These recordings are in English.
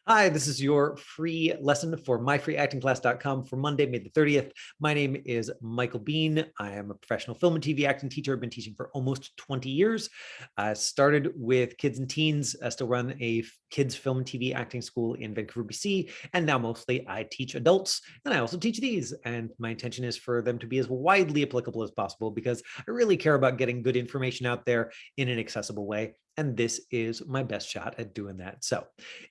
Hi, this is your free lesson for myfreeactingclass.com for Monday, May the 30th. My name is Michael Bean. I am a professional film and TV acting teacher. I've been teaching for almost 20 years. I started with kids and teens. I still run a kids film and TV acting school in Vancouver, BC. And now mostly I teach adults, and I also teach these. And my intention is for them to be as widely applicable as possible because I really care about getting good information out there in an accessible way. And this is my best shot at doing that. So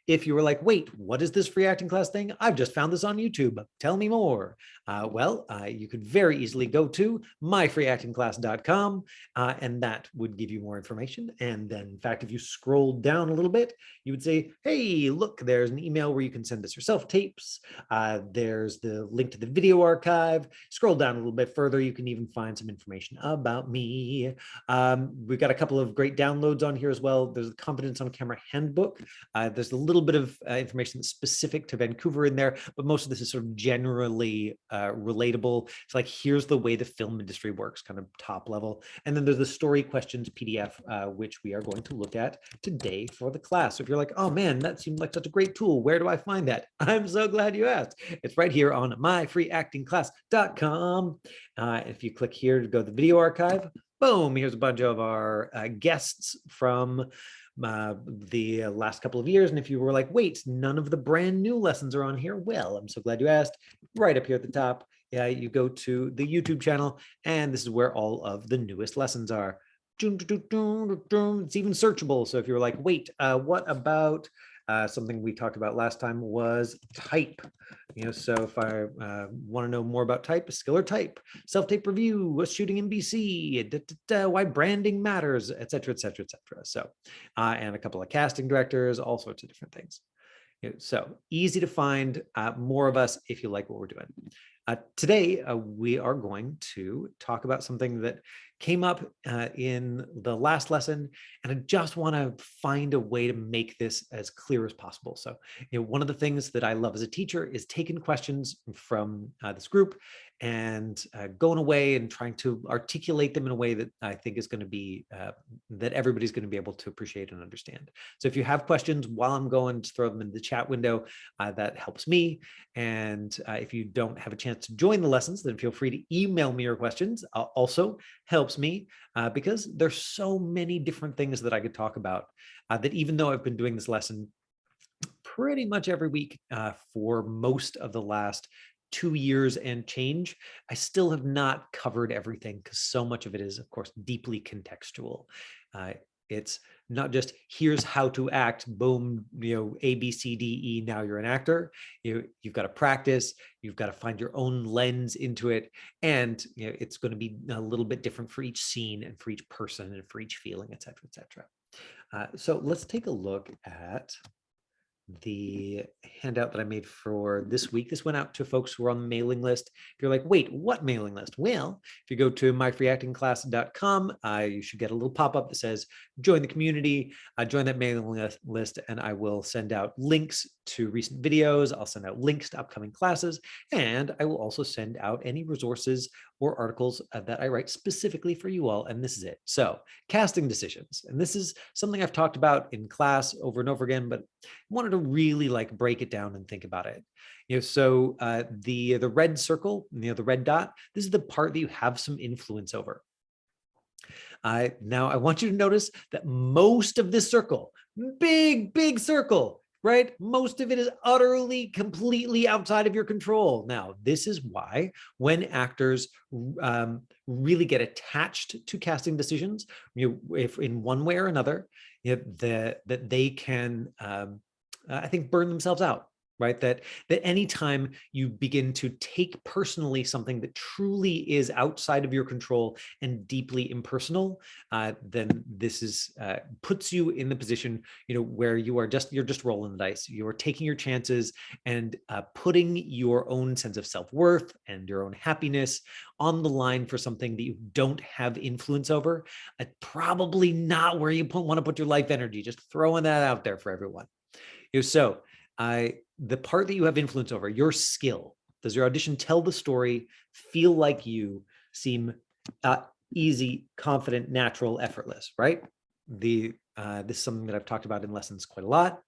if you were like, wait, what is this free acting class thing? I've just found this on YouTube. Tell me more. You could very easily go to myfreeactingclass.com and that would give you more information. And then, in fact, if you scroll down a little bit, you would say, hey, look, there's an email where you can send us your self-tapes. There's the link to the video archive. Scroll down a little bit further. You can even find some information about me. We've got a couple of great downloads on here as well. There's the Confidence on Camera Handbook. There's a little bit of information that's specific to Vancouver in there, but most of this is sort of generally relatable. It's like, here's the way the film industry works, kind of top level. And then there's the story questions PDF, which we are going to look at today for the class. So if you're like, oh man, that seemed like such a great tool, where do I find that? I'm so glad you asked. It's right here on myfreeactingclass.com. If you click here to go to the video archive, boom, here's a bunch of our guests from the last couple of years. And if you were like, wait, none of the brand new lessons are on here, well, I'm so glad you asked. Right up here at the top, you go to the YouTube channel, and this is where all of the newest lessons are. It's even searchable. So if you were like, wait, what about something we talked about last time was type. So if I want to know more about type, skill or type, self-tape review, what's shooting in BC, why branding matters, et cetera, et cetera, et cetera. So, and a couple of casting directors, all sorts of different things. So easy to find more of us if you like what we're doing. Today, we are going to talk about something that came up in the last lesson, and I just want to find a way to make this as clear as possible. So, one of the things that I love as a teacher is taking questions from this group and going away and trying to articulate them in a way that I think is going to be, that everybody's going to be able to appreciate and understand. So if you have questions while I'm going, to throw them in the chat window, that helps me. And if you don't have a chance to join the lessons, then feel free to email me your questions. Also helps me because there's so many different things that I could talk about that even though I've been doing this lesson pretty much every week for most of the last 2 years and change, I still have not covered everything because so much of it is, of course, deeply contextual. It's not just here's how to act, boom, A, B, C, D, E, now you're an actor. You've got to practice, you've got to find your own lens into it. And it's going to be a little bit different for each scene and for each person and for each feeling, et cetera, et cetera. So let's take a look at the handout that I made for this week. This went out to folks who are on the mailing list. If you're like, wait, what mailing list? Well, if you go to myfreeactingclass.com, you should get a little pop-up that says, join the community, join that mailing list, and I will send out links to recent videos. I'll send out links to upcoming classes, and I will also send out any resources or articles that I write specifically for you all. And this is it. So casting decisions. And this is something I've talked about in class over and over again, but I wanted to really break it down and think about it. So the red circle, the red dot, this is the part that you have some influence over. Now I want you to notice that most of this circle, big circle, right? Most of it is utterly, completely outside of your control. Now, this is why when actors really get attached to casting decisions, if in one way or another, that they can, I think, burn themselves out. Right, that anytime you begin to take personally something that truly is outside of your control and deeply impersonal, then this is puts you in the position where you're just rolling the dice. You're taking your chances and putting your own sense of self-worth and your own happiness on the line for something that you don't have influence over. Probably not where you want to put your life energy. Just throwing that out there for everyone. So the part that you have influence over, your skill, does your audition tell the story, feel like you, seem easy, confident, natural, effortless, right? This is something that I've talked about in lessons quite a lot.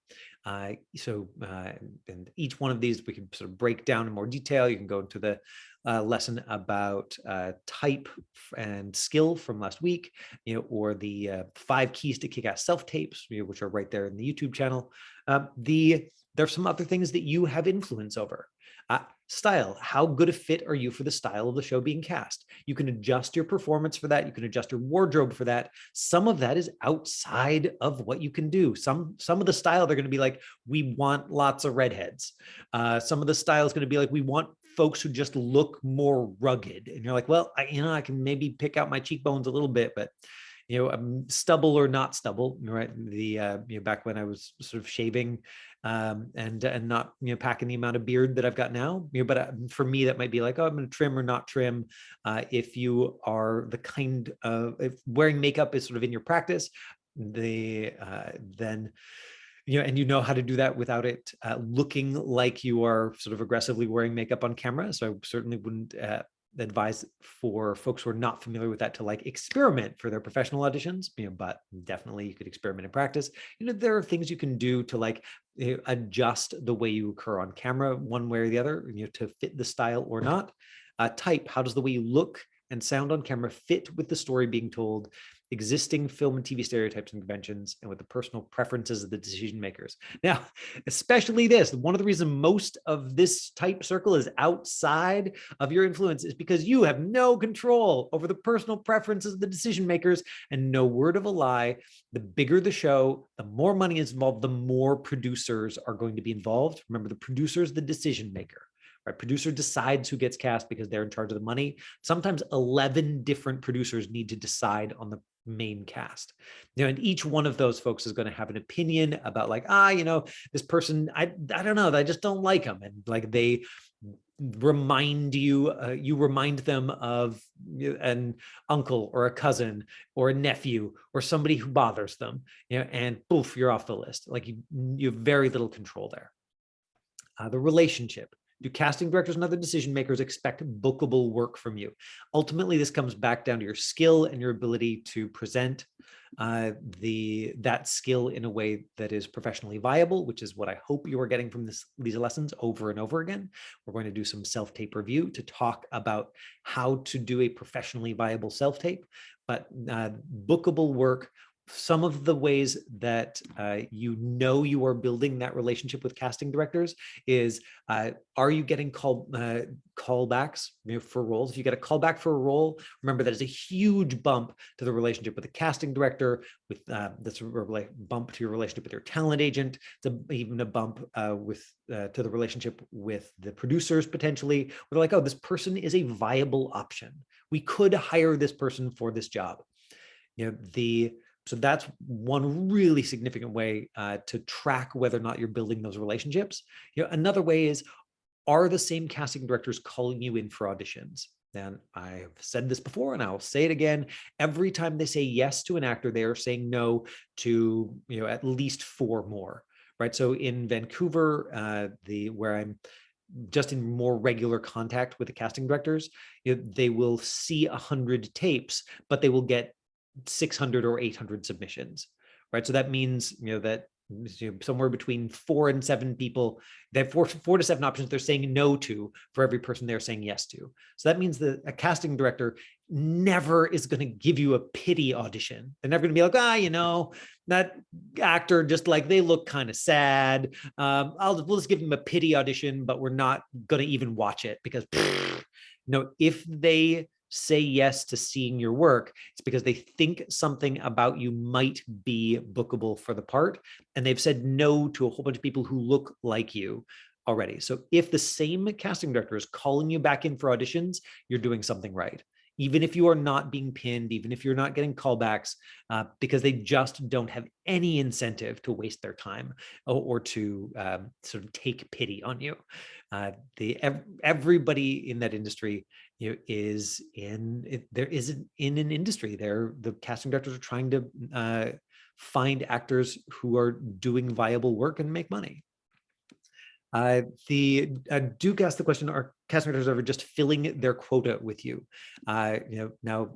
And each one of these we can sort of break down in more detail. You can go into the lesson about type and skill from last week, or the 5 keys to kick-ass self-tapes, which are right there in the YouTube channel. There's some other things that you have influence over. Style, how good a fit are you for the style of the show being cast? You can adjust your performance for that. You can adjust your wardrobe for that. Some of that is outside of what you can do. Some of the style, they're going to be like, we want lots of redheads. Some of the style is going to be like, we want folks who just look more rugged. And you're like, well, I can maybe pick out my cheekbones a little bit, but stubble or not stubble, right? Back when I was sort of shaving and not packing the amount of beard that I've got now, but for me that might be like, oh, I'm going to trim or not trim. If you are the kind of, if wearing makeup is sort of in your practice, then and how to do that without it looking like you are sort of aggressively wearing makeup on camera. So I certainly wouldn't advise for folks who are not familiar with that to like experiment for their professional auditions, but definitely you could experiment in practice. There are things you can do to like adjust the way you occur on camera one way or the other, to fit the style or not. Type, how does the way you look and sound on camera fit with the story being told, existing film and TV stereotypes and conventions, and with the personal preferences of the decision makers. Now, especially this, one of the reasons most of this type circle is outside of your influence is because you have no control over the personal preferences of the decision makers, and no word of a lie, the bigger the show, the more money is involved, the more producers are going to be involved. Remember, the producer is the decision maker. Right? Producer decides who gets cast because they're in charge of the money. Sometimes 11 different producers need to decide on the main cast. And each one of those folks is going to have an opinion about like, this person, I don't know, I just don't like them. And like they remind you, you remind them of an uncle or a cousin or a nephew or somebody who bothers them, and poof, you're off the list. Like you have very little control there. The relationship. Do casting directors and other decision makers expect bookable work from you? Ultimately, this comes back down to your skill and your ability to present that skill in a way that is professionally viable, which is what I hope you are getting from these lessons over and over again. We're going to do some self-tape review to talk about how to do a professionally viable self-tape, but bookable work. Some of the ways that you are building that relationship with casting directors is, are you getting callbacks for roles? If you get a callback for a role, remember that is a huge bump to the relationship with the casting director, with that's a bump to your relationship with your talent agent. It's even a bump to the relationship with the producers potentially. We're like, oh, this person is a viable option. We could hire this person for this job. So that's one really significant way to track whether or not you're building those relationships. Another way is, are the same casting directors calling you in for auditions? And I've said this before and I'll say it again. Every time they say yes to an actor, they are saying no to at least 4 more, right? So in Vancouver, where I'm just in more regular contact with the casting directors, they will see 100 tapes, but they will get 600 or 800 submissions, right? So that means, that somewhere between 4 and 7 people, they have 4 to 7 options they're saying no to for every person they're saying yes to. So that means that a casting director never is going to give you a pity audition. They're never going to be like, that actor, just like they look kind of sad. We'll just give them a pity audition, but we're not going to even watch it because, if they say yes to seeing your work, it's because they think something about you might be bookable for the part, and they've said no to a whole bunch of people who look like you already. So if the same casting director is calling you back in for auditions, you're doing something right. Even if you are not being pinned, even if you're not getting callbacks, because they just don't have any incentive to waste their time or to sort of take pity on you. Everybody in that industry is in an industry. The casting directors are trying to find actors who are doing viable work and make money. Duke asked the question, are casting directors ever just filling their quota with you? Now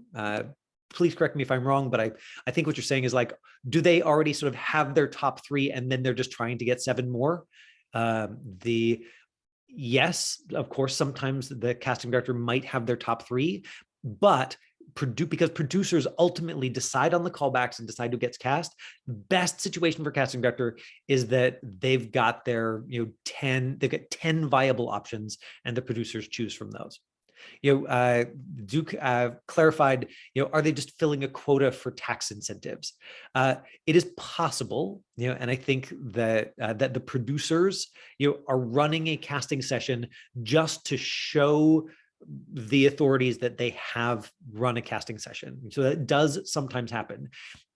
please correct me if I'm wrong, but I think what you're saying is like, do they already sort of have their top three and then they're just trying to get 7 more? Yes, of course, sometimes the casting director might have their top three, but because producers ultimately decide on the callbacks and decide who gets cast, the best situation for casting director is that they've got their 10, they've got 10 viable options and the producers choose from those. Duke clarified, are they just filling a quota for tax incentives? It is possible, and I think that that the producers, are running a casting session just to show the authorities that they have run a casting session. So that does sometimes happen.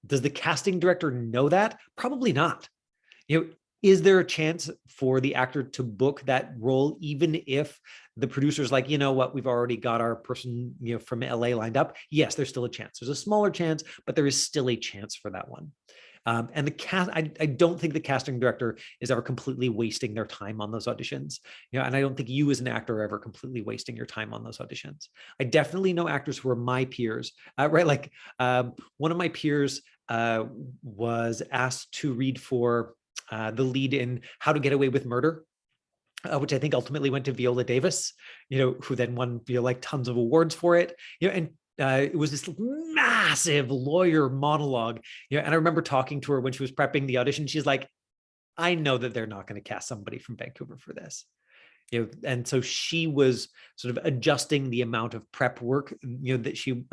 Does the casting director know that? Probably not. Is there a chance for the actor to book that role, even if the producer's like, you know what, we've already got our person, from LA lined up? Yes, there's still a chance. There's a smaller chance, but there is still a chance for that one. And the cast, I don't think the casting director is ever completely wasting their time on those auditions. And I don't think you as an actor are ever completely wasting your time on those auditions. I definitely know actors who are my peers, right? Like one of my peers was asked to read for the lead in How to Get Away with Murder, which I think ultimately went to Viola Davis, who then won like tons of awards for it. And it was this massive lawyer monologue. And I remember talking to her when she was prepping the audition. She's like, I know that they're not going to cast somebody from Vancouver for this. And so she was sort of adjusting the amount of prep work, that she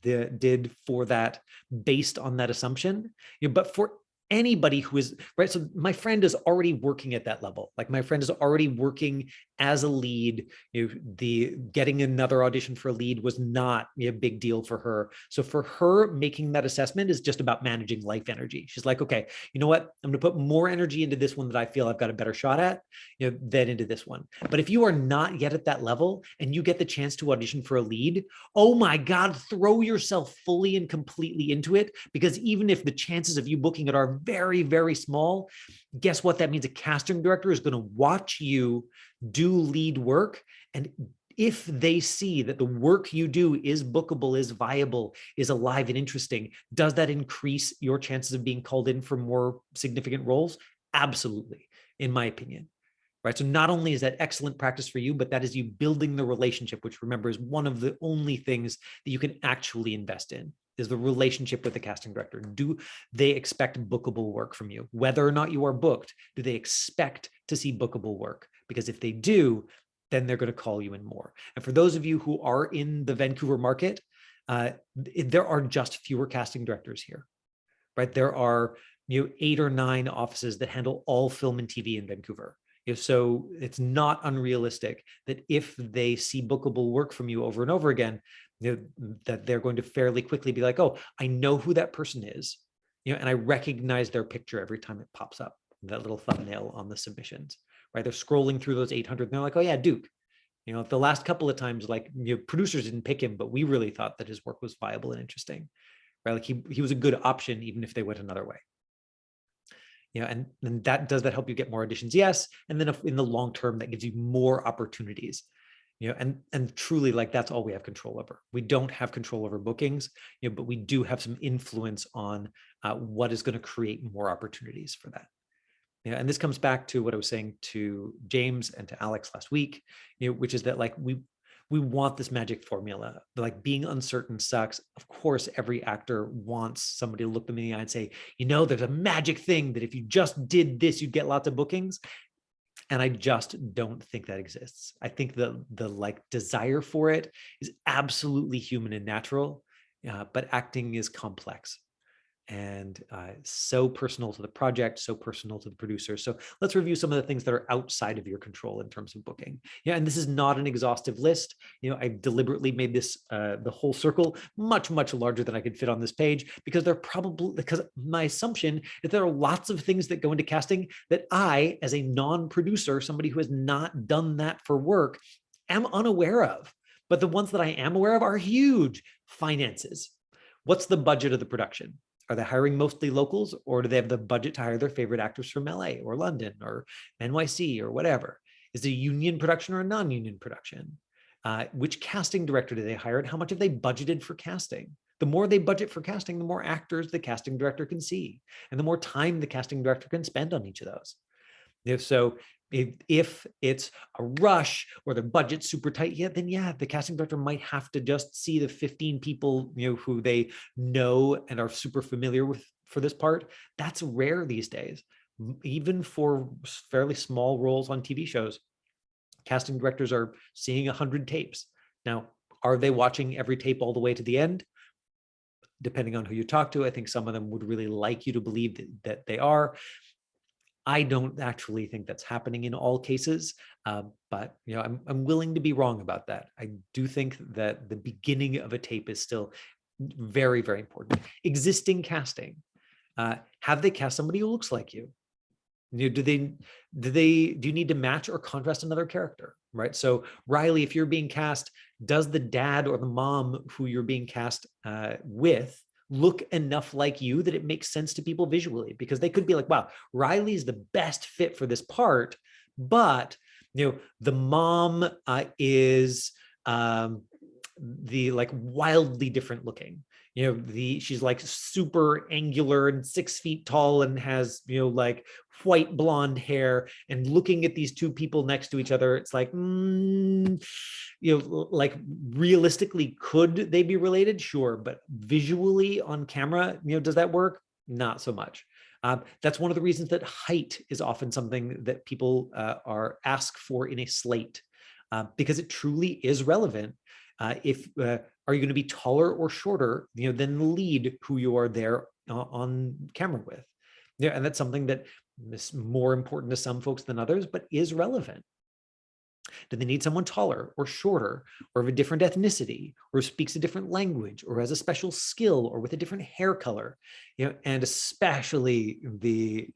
did for that based on that assumption. But for anybody who is right, so my friend is already working at that level. Like my friend is already working as a lead. The getting another audition for a lead was not a big deal for her. So for her, making that assessment is just about managing life energy. She's like, okay, you know what? I'm going to put more energy into this one that I feel I've got a better shot at, than into this one. But if you are not yet at that level and you get the chance to audition for a lead, oh my God, throw yourself fully and completely into it. Because even if the chances of you booking it are very, very small, guess what? That means a casting director is going to watch you do lead work. And if they see that the work you do is bookable, is viable, is alive and interesting, does that increase your chances of being called in for more significant roles? Absolutely, in my opinion. Right. So not only is that excellent practice for you, but that is you building the relationship, which remember is one of the only things that you can actually invest in, is the relationship with the casting director. Do they expect bookable work from you? Whether or not you are booked, do they expect to see bookable work? Because if they do, then they're going to call you in more. And for those of you who are in the Vancouver market, there are just fewer casting directors here, right? There are 8 or 9 offices that handle all film and TV in Vancouver. So it's not unrealistic that if they see bookable work from you over and over again, that they're going to fairly quickly be like, oh, I know who that person is, and I recognize their picture every time it pops up, that little thumbnail on the submissions, right? They're scrolling through those 800 and they're like, oh yeah, Duke. The last couple of times, like, producers didn't pick him, but we really thought that his work was viable and interesting, right? Like he was a good option, even if they went another way. And does that help you get more auditions? Yes. And then in the long term, that gives you more opportunities, and truly, like, that's all we have control over. We don't have control over bookings, but we do have some influence on what is going to create more opportunities for that. And this comes back to what I was saying to James and to Alex last week, which is that, like, we want this magic formula. Like, being uncertain sucks. Of course, every actor wants somebody to look them in the eye and say, there's a magic thing that if you just did this, you'd get lots of bookings. And I just don't think that exists. I think the like desire for it is absolutely human and natural, but acting is complex. And so personal to the project, so personal to the producer. So let's review some of the things that are outside of your control in terms of booking. And this is not an exhaustive list. I deliberately made this the whole circle much, much larger than I could fit on this page, because because my assumption is there are lots of things that go into casting that I, as a non-producer, somebody who has not done that for work, am unaware of. But the ones that I am aware of are huge. Finances. What's the budget of the production? Are they hiring mostly locals, or do they have the budget to hire their favorite actors from LA or London or NYC or whatever? Is it a union production or a non-union production? Which casting director do they hire, and how much have they budgeted for casting? The more they budget for casting, the more actors the casting director can see, and the more time the casting director can spend on each of those. If it's a rush or the budget's super tight, then the casting director might have to just see the 15 people, who they know and are super familiar with for this part. That's rare these days, even for fairly small roles on TV shows. Casting directors are seeing 100 tapes. Now, are they watching every tape all the way to the end? Depending on who you talk to, I think some of them would really like you to believe that they are. I don't actually think that's happening in all cases, but I'm willing to be wrong about that. I do think that the beginning of a tape is still very, very important. Existing casting, have they cast somebody who looks like you? Do you need to match or contrast another character, right? So Riley, if you're being cast, does the dad or the mom who you're being cast with look enough like you that it makes sense to people visually? Because they could be like, wow, Riley's the best fit for this part, but the mom is the like wildly different looking. She's like super angular and 6 feet tall and has like white blonde hair, and looking at these two people next to each other, it's like like realistically, could they be related? Sure, but visually on camera, does that work? Not so much. That's one of the reasons that height is often something that people are asked for in a slate, because it truly is relevant. If are you going to be taller or shorter, than the lead who you are there on camera with? And that's something that is more important to some folks than others, but is relevant. Do they need someone taller or shorter, or of a different ethnicity, or speaks a different language, or has a special skill, or with a different hair color? And especially the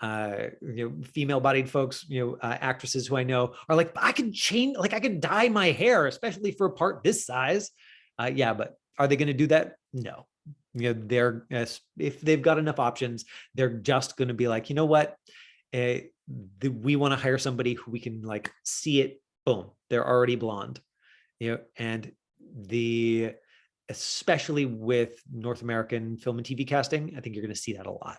female-bodied folks, actresses who I know are like, I can change, like I can dye my hair, especially for a part this size. But are they going to do that? No. They're if they've got enough options, they're just going to be like, what? We want to hire somebody who we can like see it. Boom, they're already blonde. And especially with North American film and TV casting, I think you're going to see that a lot.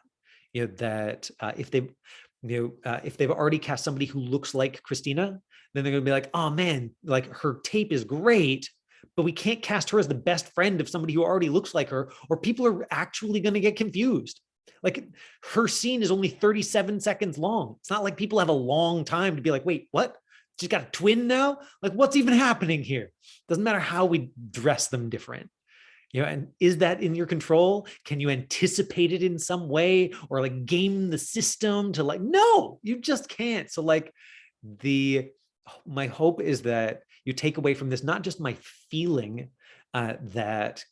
That if they've already cast somebody who looks like Christina, then they're going to be like, oh man, like her tape is great, but we can't cast her as the best friend of somebody who already looks like her, or people are actually going to get confused. Like her scene is only 37 seconds long. It's not like people have a long time to be like, wait, what? She's got a twin now? Like, what's even happening here? Doesn't matter how we dress them different. And is that in your control? Can you anticipate it in some way, or like game the system to like, no, you just can't. So like my hope is that you take away from this, not just my feeling that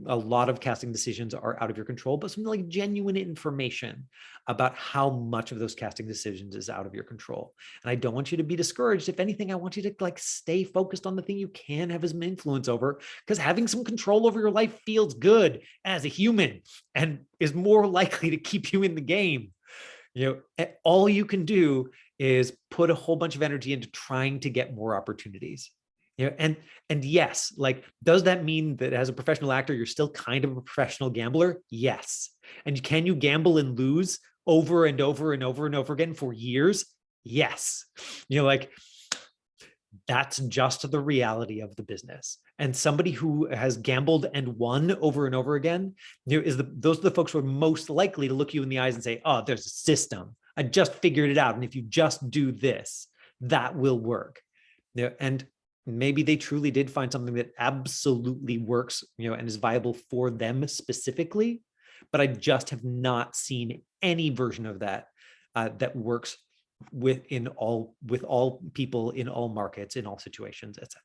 a lot of casting decisions are out of your control, but something like genuine information about how much of those casting decisions is out of your control. And I don't want you to be discouraged. If anything, I want you to like stay focused on the thing you can have some influence over, because having some control over your life feels good as a human and is more likely to keep you in the game. All you can do is put a whole bunch of energy into trying to get more opportunities. And yes, like, does that mean that as a professional actor, you're still kind of a professional gambler? Yes. And can you gamble and lose over and over and over and over again for years? Yes. Like, that's just the reality of the business. And somebody who has gambled and won over and over again, those are the folks who are most likely to look you in the eyes and say, oh, there's a system. I just figured it out. And if you just do this, that will work. And maybe they truly did find something that absolutely works, and is viable for them specifically. But I just have not seen any version of that that works with all people in all markets, in all situations, etc.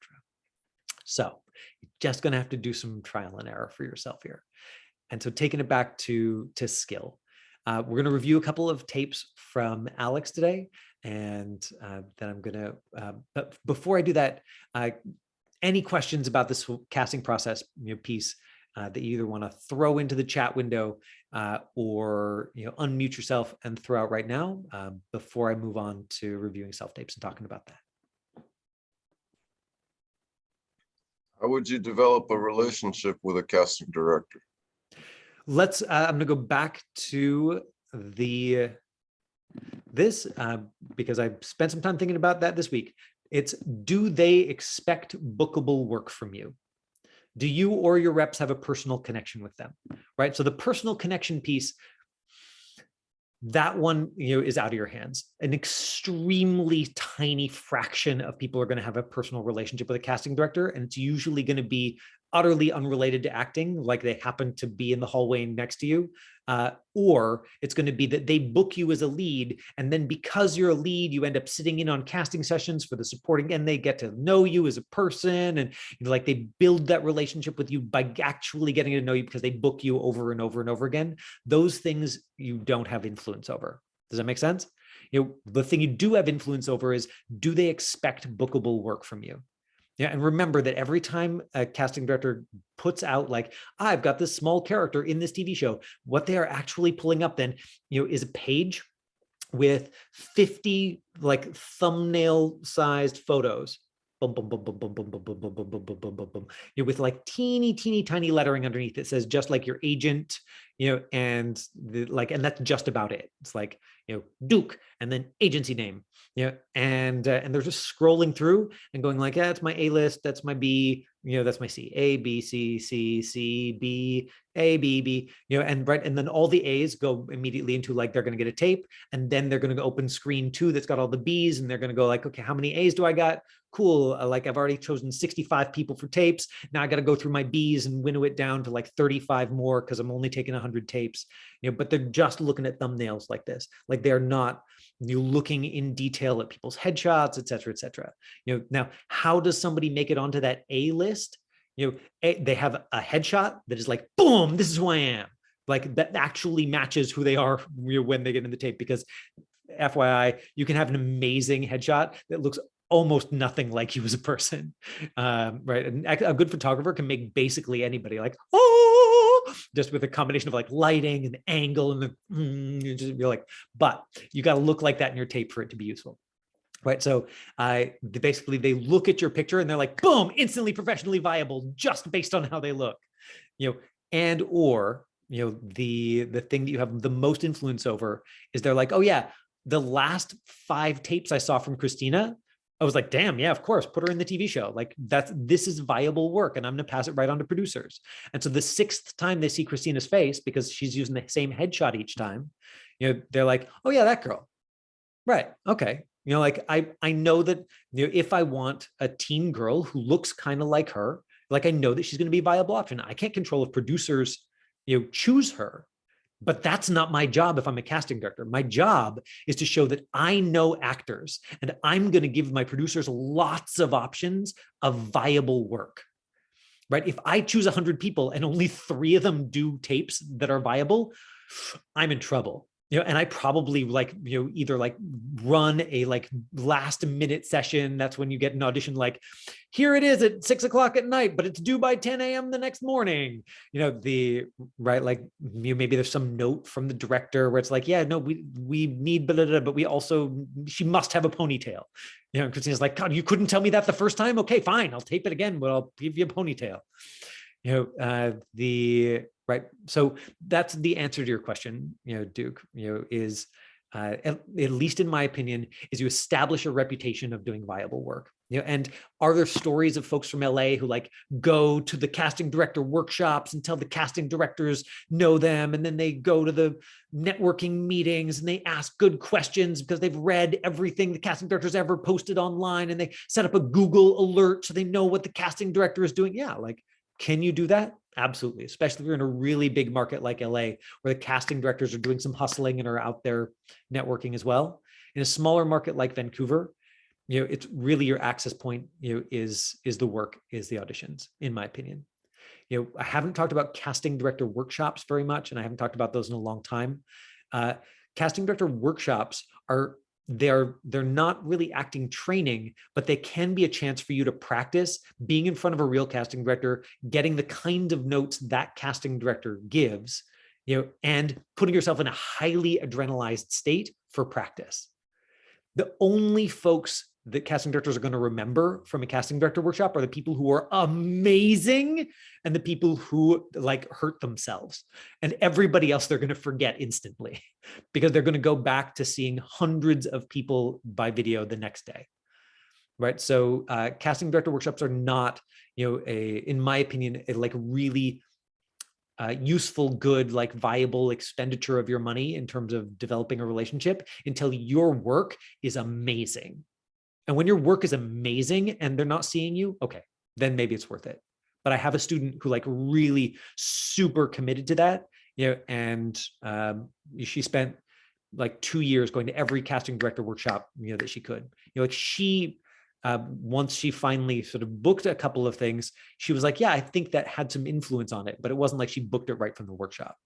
So you're just going to have to do some trial and error for yourself here. And so taking it back to skill, we're going to review a couple of tapes from Alex today. And then I'm going to, but before I do that, any questions about this casting process piece that you either want to throw into the chat window or unmute yourself and throw out right now before I move on to reviewing self-tapes and talking about that. How would you develop a relationship with a casting director? Let's, I'm gonna go back to this because I spent some time thinking about that this week. It's, do they expect bookable work from you? Do you or your reps have a personal connection with them, right? So the personal connection piece, that one, is out of your hands. An extremely tiny fraction of people are going to have a personal relationship with a casting director, and it's usually going to be utterly unrelated to acting, like they happen to be in the hallway next to you, or it's going to be that they book you as a lead, and then because you're a lead, you end up sitting in on casting sessions for the supporting, and they get to know you as a person, and like they build that relationship with you by actually getting to know you because they book you over and over and over again. Those things you don't have influence over. Does that make sense? The thing you do have influence over is, do they expect bookable work from you? Yeah, and remember that every time a casting director puts out like, I've got this small character in this TV show, what they are actually pulling up then, is a page with 50 like thumbnail sized photos. Boom, boom, boom, boom, boom, boom, boom, boom, boom, boom, boom, boom, boom, boom, boom. With like teeny, teeny, tiny lettering underneath it says just like your agent, and and that's just about it. It's like, Duke, and then agency name, and they're just scrolling through and going like, yeah, that's my A list, that's my B, that's my C, A, B, C, C, C, B, A, B, B, and right, and then all the A's go immediately into like they're going to get a tape, and then they're going to open screen 2 that's got all the B's, and they're going to go like, okay, how many A's do I got? Cool. Like I've already chosen 65 people for tapes. Now I got to go through my B's and winnow it down to like 35 more because I'm only taking 100 tapes. But they're just looking at thumbnails like this. Like they're not looking in detail at people's headshots, et cetera, et cetera. Now how does somebody make it onto that A list? They have a headshot that is like, boom, this is who I am. Like that actually matches who they are when they get in the tape, because FYI, you can have an amazing headshot that looks almost nothing like you as a person, right? And a good photographer can make basically anybody like, oh, just with a combination of like lighting and angle and you're like, but you got to look like that in your tape for it to be useful. Right. So basically they look at your picture and they're like, boom, instantly professionally viable just based on how they look, and or, the thing that you have the most influence over is they're like, oh yeah, the last 5 tapes I saw from Christina, I was like, damn, yeah, of course, put her in the TV show. Like this is viable work, and I'm going to pass it right on to producers. And so the 6th time they see Christina's face, because she's using the same headshot each time, they're like, oh yeah, that girl. Right. Okay. Like I know that, if I want a teen girl who looks kind of like her, like I know that she's going to be a viable option. I can't control if producers, choose her, but that's not my job if I'm a casting director. My job is to show that I know actors, and I'm going to give my producers lots of options of viable work, right? If I choose 100 people and only 3 of them do tapes that are viable, I'm in trouble. And I probably like, either like run a like last minute session. That's when you get an audition, like, here it is at 6 o'clock at night, but it's due by 10 a.m. the next morning. Right. Like maybe there's some note from the director where it's like, yeah, no, we need, blah, blah, blah, but we also, she must have a ponytail. Christina's like, God, you couldn't tell me that the first time. Okay, fine. I'll tape it again, but I'll give you a ponytail. Right. So that's the answer to your question, Duke, is at least in my opinion, is you establish a reputation of doing viable work. And are there stories of folks from LA who like go to the casting director workshops and tell the casting directors know them, and then they go to the networking meetings and they ask good questions because they've read everything the casting director's ever posted online, and they set up a Google alert so they know what the casting director is doing? Yeah, like, can you do that? Absolutely, especially if you're in a really big market like LA, where the casting directors are doing some hustling and are out there networking as well. In a smaller market like Vancouver, it's really your access point, is the work, is the auditions, in my opinion. I haven't talked about casting director workshops very much, and I haven't talked about those in a long time. Casting director workshops they're not really acting training, but they can be a chance for you to practice being in front of a real casting director, getting the kind of notes that casting director gives, and putting yourself in a highly adrenalized state for practice. The only folks that casting directors are going to remember from a casting director workshop are the people who are amazing and the people who like hurt themselves, and everybody else they're going to forget instantly because they're going to go back to seeing hundreds of people by video the next day. Right. So casting director workshops are not, in my opinion, a like really useful, good, like viable expenditure of your money in terms of developing a relationship until your work is amazing. And when your work is amazing and they're not seeing you, okay, then maybe it's worth it. But I have a student who like really super committed to that, and she spent like 2 years going to every casting director workshop, that she could. Like she, once she finally sort of booked a couple of things, she was like, yeah, I think that had some influence on it, but it wasn't like she booked it right from the workshop.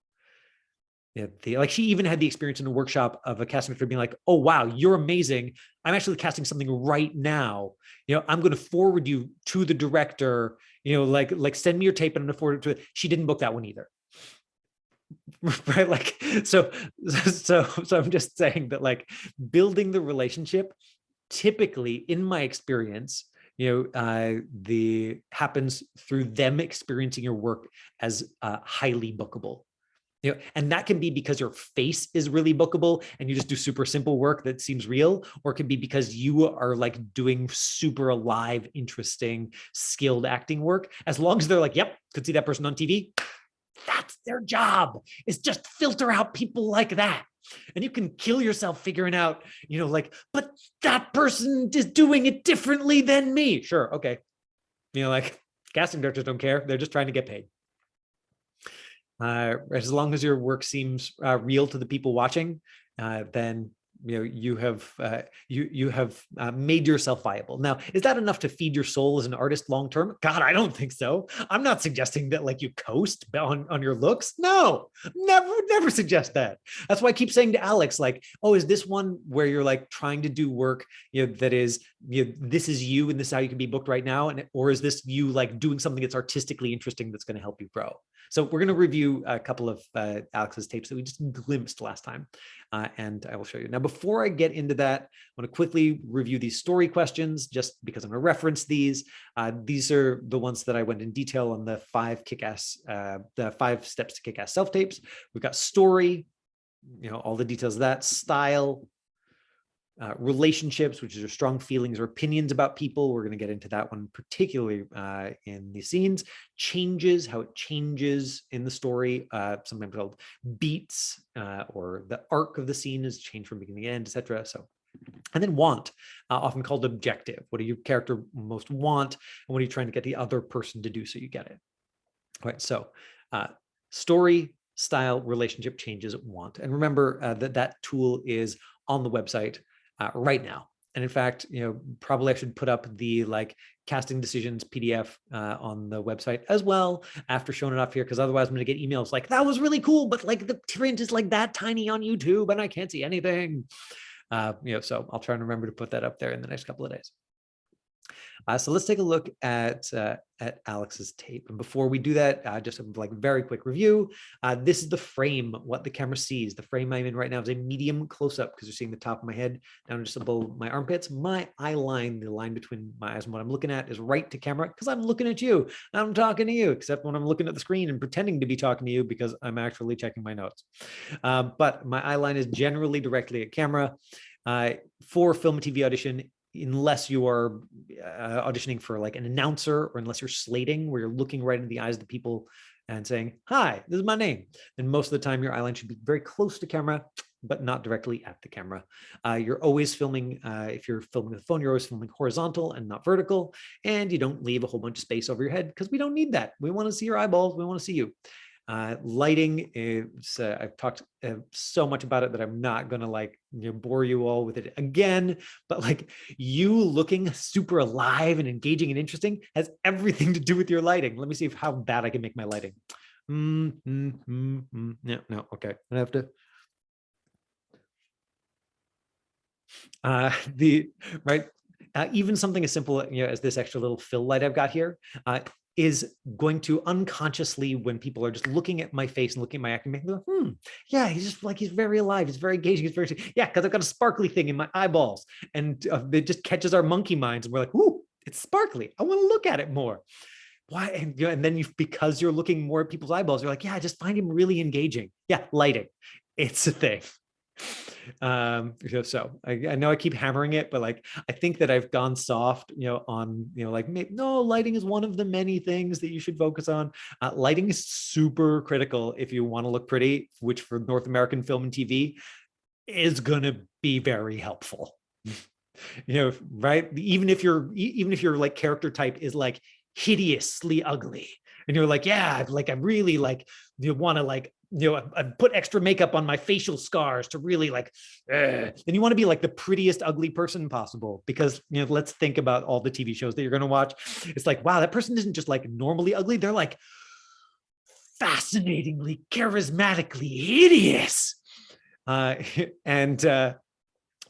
Like she even had the experience in a workshop of a casting director being like, oh, wow, you're amazing. I'm actually casting something right now. I'm going to forward you to the director, like send me your tape and I'm going to forward it to it. She didn't book that one either. Right. Like, so I'm just saying that like building the relationship typically in my experience, the happens through them experiencing your work as highly bookable. And that can be because your face is really bookable and you just do super simple work that seems real, or it can be because you are like doing super alive, interesting, skilled acting work. As long as they're like, yep, could see that person on TV. That's their job, is just filter out people like that. And you can kill yourself figuring out, like, but that person is doing it differently than me. Sure. Okay. Like casting directors don't care. They're just trying to get paid. As long as your work seems real to the people watching, then you have made yourself viable. Now, is that enough to feed your soul as an artist long term? God, I don't think so. I'm not suggesting that like you coast on your looks. No, never suggest that. That's why I keep saying to Alex, like, oh, is this one where you're like trying to do work that is this is you and this is how you can be booked right now, or is this you like doing something that's artistically interesting that's going to help you grow? So we're going to review a couple of Alex's tapes that we just glimpsed last time, and I will show you. Now, before I get into that, I want to quickly review these story questions just because I'm going to reference these. These are the ones that I went in detail on the 5 steps to kick-ass self-tapes. We've got story, all the details of that, style, relationships, which is your strong feelings or opinions about people. We're going to get into that one particularly in the scenes. Changes, how it changes in the story, sometimes called beats, or the arc of the scene is changed from beginning to end, etc. So, and then want, often called objective. What do your character most want, and what are you trying to get the other person to do so you get it? All right. So, story, style, relationship, changes, want, and remember that tool is on the website right now. And in fact, probably I should put up the like casting decisions PDF on the website as well after showing it off here, because otherwise I'm going to get emails like, that was really cool, but like the print is like that tiny on YouTube and I can't see anything. So I'll try and remember to put that up there in the next couple of days. So let's take a look at Alex's tape. And before we do that, just a like very quick review. This is the frame, what the camera sees. The frame I'm in right now is a medium close-up because you're seeing the top of my head down just above my armpits. My eye line, the line between my eyes and what I'm looking at, is right to camera because I'm looking at you. I'm talking to you, except when I'm looking at the screen and pretending to be talking to you because I'm actually checking my notes. But my eye line is generally directly at camera. For film and TV audition, unless you are auditioning for like an announcer, or unless you're slating where you're looking right into the eyes of the people and saying, hi, this is my name. And most of the time your eyeline should be very close to camera, but not directly at the camera. You're always filming, if you're filming with a phone, you're always filming horizontal and not vertical. And you don't leave a whole bunch of space over your head because we don't need that. We want to see your eyeballs. We want to see you. Lighting is, I've talked so much about it that I'm not going to like bore you all with it again, but like you looking super alive and engaging and interesting has everything to do with your lighting. Let me see how bad I can make my lighting. No, okay. I have to. Even something as simple as this extra little fill light I've got here, is going to unconsciously, when people are just looking at my face and looking at my acting, make them go, yeah, he's just like, he's very alive, he's very engaging, he's very, yeah, because I've got a sparkly thing in my eyeballs, and it just catches our monkey minds, and we're like, ooh, it's sparkly, I want to look at it more. Why? And, you know, and then because you're looking more at people's eyeballs, you're like, yeah, I just find him really engaging. Yeah, lighting, it's a thing. So I know I keep hammering it, but like I think that I've gone soft, you know, on, you know, like, no, lighting is one of the many things that you should focus on. Lighting is super critical if you want to look pretty, which for North American film and TV is gonna be very helpful. You know, right? Even if your like character type is like hideously ugly, and you're like, yeah, like I really like, you want to like, you know, I put extra makeup on my facial scars to really like, and you want to be like the prettiest ugly person possible, because, you know, let's think about all the TV shows that you're going to watch. It's like, wow, that person isn't just like normally ugly, they're like fascinatingly, charismatically hideous. And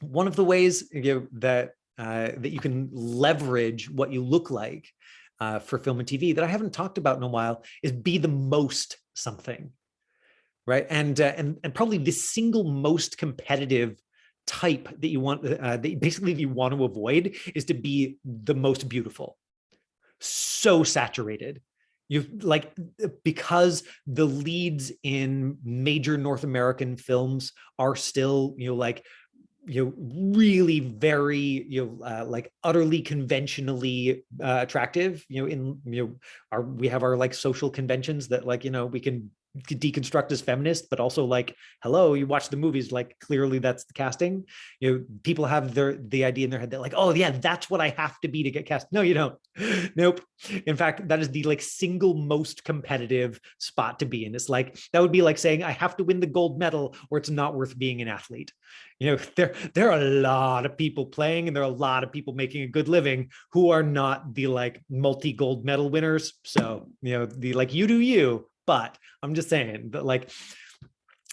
one of the ways, you know, that you can leverage what you look like for film and TV that I haven't talked about in a while is be the most something, right? And probably the single most competitive type that you want, that basically you want to avoid, is to be the most beautiful. So saturated. You like, because the leads in major North American films are still, you know, like, you know, really very, you know, like utterly conventionally attractive, you know, in, you know, we have our like social conventions that, like, you know, we can deconstruct as feminist, but also like, hello, you watch the movies, like clearly that's the casting. You know, people have the idea in their head that like, oh yeah, that's what I have to be to get cast. No, you don't. Nope. In fact, that is the like single most competitive spot to be in. It's like, that would be like saying I have to win the gold medal or it's not worth being an athlete. You know, there are a lot of people playing, and there are a lot of people making a good living who are not the like multi-gold medal winners. So, you know, the like, you do you. But I'm just saying that like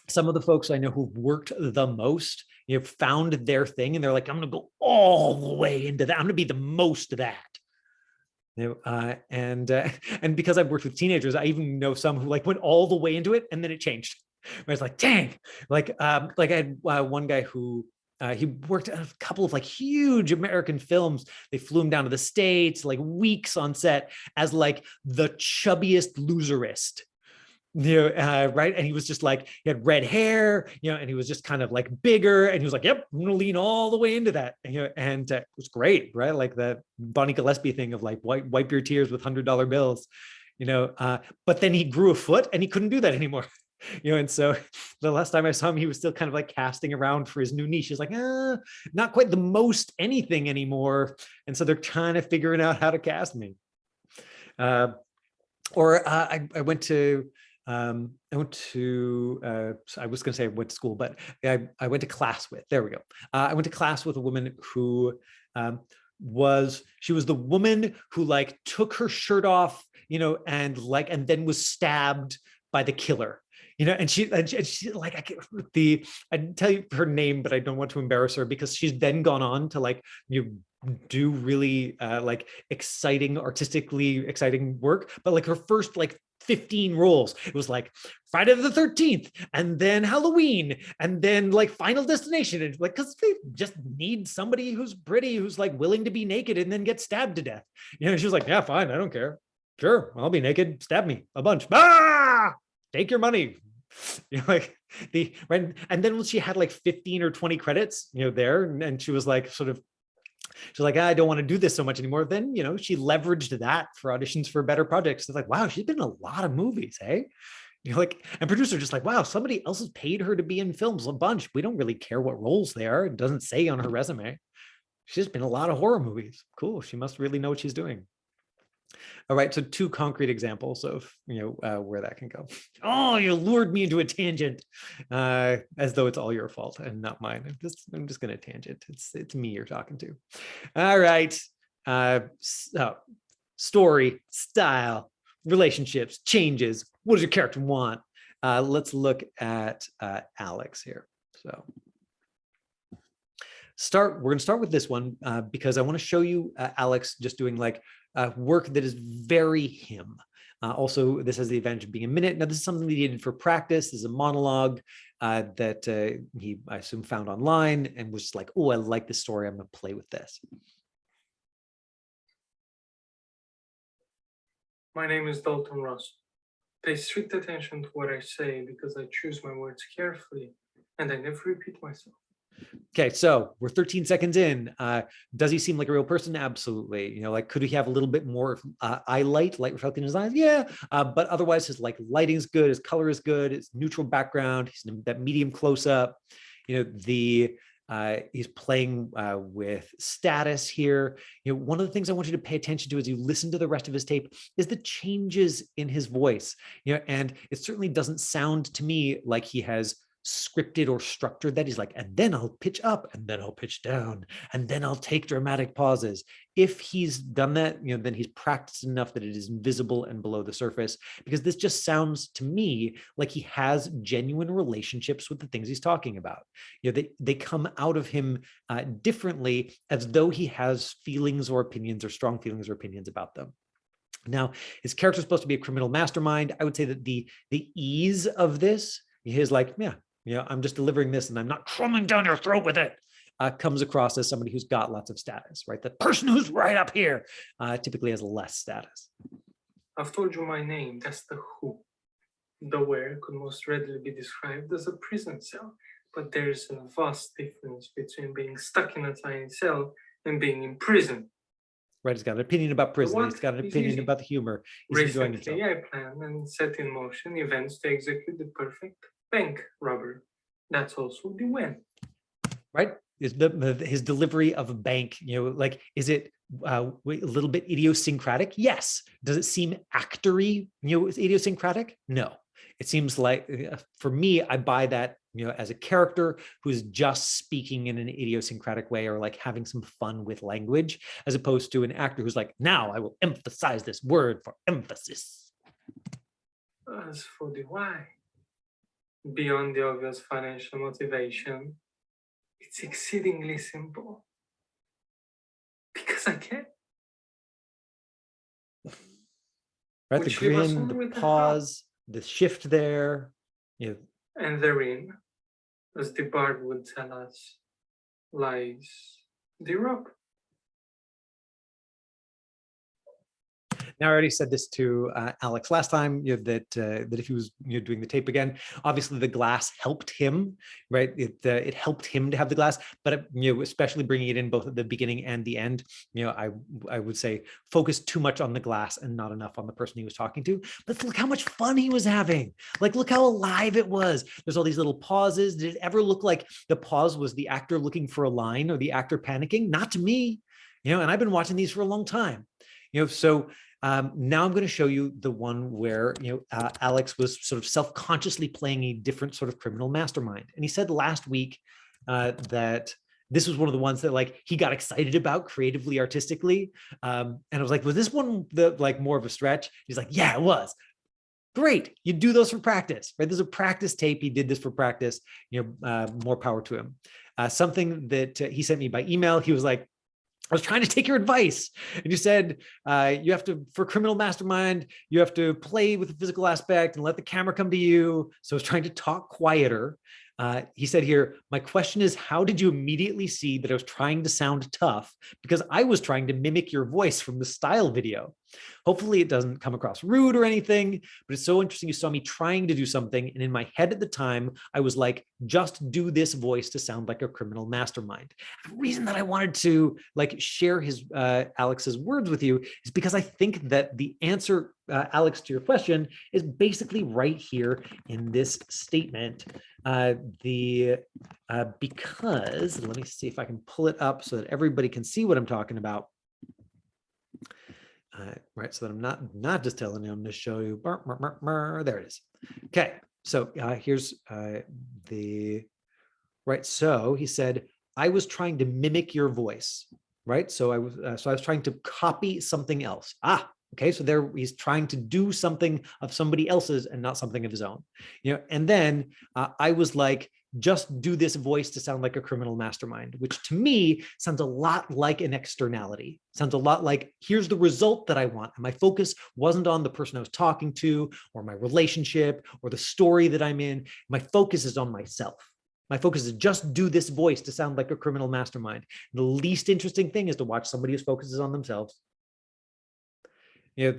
some of the folks I know who've worked the most, you know, found their thing, and they're like, I'm going to go all the way into that. I'm going to be the most of that. You know, and because I've worked with teenagers, I even know some who like went all the way into it and then it changed. Where it's like, dang, like I had one guy who he worked on a couple of like huge American films. They flew him down to the States, like weeks on set as like the chubbiest loserist. You know, right? And he was just like, he had red hair, you know, and he was just kind of like bigger, and he was like, yep, I'm gonna lean all the way into that. And, you know, and it was great, right? Like the Bonnie Gillespie thing of like, wipe your tears with $100 bills, you know. But then he grew a foot and he couldn't do that anymore. You know, and so the last time I saw him, he was still kind of like casting around for his new niche. He's like, not quite the most anything anymore. And so they're kind of figuring out how to cast me. I went to, I went to, I was going to say I went to school, but I went to class with, there we go. I went to class with a woman who she was the woman who like took her shirt off, you know, and then was stabbed by the killer. You know, and she like, I'd tell you her name, but I don't want to embarrass her, because she's then gone on to like, you do really like artistically exciting work. But like her first like 15 roles, it was like Friday the 13th, and then Halloween, and then like Final Destination, and like, because they just need somebody who's pretty, who's like willing to be naked and then get stabbed to death. You know, she was like, yeah, fine, I don't care. Sure, I'll be naked, stab me a bunch. Take your money. You know, like and then when she had like 15 or 20 credits, you know, there, and she was like, she's like, I don't want to do this so much anymore. Then, you know, she leveraged that for auditions for better projects. It's like, wow, she's been in a lot of movies, hey? You know, like, and producer just like, wow, somebody else has paid her to be in films a bunch. We don't really care what roles they are. It doesn't say on her resume. She's been in a lot of horror movies. Cool. She must really know what she's doing. All right, so 2 concrete examples of, you know, where that can go. Oh, you lured me into a tangent, as though it's all your fault and not mine. I'm just going to tangent. It's me you're talking to. All right, so story, style, relationships, changes. What does your character want? Let's look at Alex here. So we're going to start with this one because I want to show you Alex just doing like work that is very him. Also, this has the advantage of being a minute. Now, this is something that he did for practice. This is a monologue that he, I assume, found online and was like, oh, I like this story. I'm going to play with this. My name is Dalton Ross. Pay strict attention to what I say because I choose my words carefully and I never repeat myself. Okay, so we're 13 seconds in. Does he seem like a real person? Absolutely. You know, like, could he have a little bit more eye light reflecting in his eyes? Yeah, but otherwise his like lighting is good, his color is good, it's neutral background, he's in that medium close up. You know, he's playing with status here. You know, one of the things I want you to pay attention to as you listen to the rest of his tape is the changes in his voice. You know, and it certainly doesn't sound to me like he has scripted or structured that. He's like, and then I'll pitch up, and then I'll pitch down, and then I'll take dramatic pauses. If he's done that, you know, then he's practiced enough that it is invisible and below the surface, because this just sounds to me like he has genuine relationships with the things he's talking about. You know, they come out of him differently, as though he has feelings or opinions, or strong feelings or opinions about them. Now, his character is supposed to be a criminal mastermind. I would say that the ease of this, his like, yeah, you know, I'm just delivering this and I'm not crumbing down your throat with it, comes across as somebody who's got lots of status, right? The person who's right up here typically has less status. I've told you my name, that's the who. The where could most readily be described as a prison cell, but there's a vast difference between being stuck in a tiny cell and being in prison. Right, he's got an opinion about prison, he's got an opinion about the humor. He's enjoying himself. Recently, I plan and set in motion events to execute the perfect bank robbery. That's also the when. Right? Is his delivery of a bank, you know, like, is it a little bit idiosyncratic? Yes. Does it seem actory, you know, idiosyncratic? No. It seems like, for me, I buy that, you know, as a character who's just speaking in an idiosyncratic way, or like having some fun with language, as opposed to an actor who's like, now I will emphasize this word for emphasis. As for the why, beyond the obvious financial motivation, it's exceedingly simple. Because I can. Right, the grin, the pause, the shift there, you know. And therein, as the bard would tell us, lies the rub. Now, I already said this to Alex last time, you know, that if he was, you know, doing the tape again, obviously the glass helped him, right? It helped him to have the glass, but you know, especially bringing it in both at the beginning and the end, you know, I would say focus too much on the glass and not enough on the person he was talking to. But look how much fun he was having. Like, look how alive it was. There's all these little pauses. Did it ever look like the pause was the actor looking for a line or the actor panicking? Not to me, you know. And I've been watching these for a long time, you know. So. Now I'm going to show you the one where, you know, Alex was sort of self-consciously playing a different sort of criminal mastermind. And he said last week that this was one of the ones that like he got excited about creatively, artistically. And I was like, was this one the like more of a stretch? He's like, yeah, it was. Great. You do those for practice, right? There's a practice tape. He did this for practice, you know, more power to him. Something that he sent me by email. He was like, I was trying to take your advice. And you said, you have to, for criminal mastermind, you have to play with the physical aspect and let the camera come to you. So I was trying to talk quieter. He said here, my question is, how did you immediately see that I was trying to sound tough? Because I was trying to mimic your voice from the style video. Hopefully it doesn't come across rude or anything, but it's so interesting. You saw me trying to do something. And in my head at the time, I was like, just do this voice to sound like a criminal mastermind. The reason that I wanted to like share his Alex's words with you is because I think that the answer, Alex, to your question is basically right here in this statement. Because let me see if I can pull it up so that everybody can see what I'm talking about. Right, so that I'm not just telling you, I'm going to show you. There it is. Okay, so here's the right. So he said, I was trying to mimic your voice, right? So I was trying to copy something else. Okay, so there he's trying to do something of somebody else's and not something of his own, you know. And then I was like, just do this voice to sound like a criminal mastermind, which to me sounds a lot like an externality. Sounds a lot like, here's the result that I want. And my focus wasn't on the person I was talking to or my relationship or the story that I'm in. My focus is on myself. My focus is just do this voice to sound like a criminal mastermind. The least interesting thing is to watch somebody whose focus is on themselves. So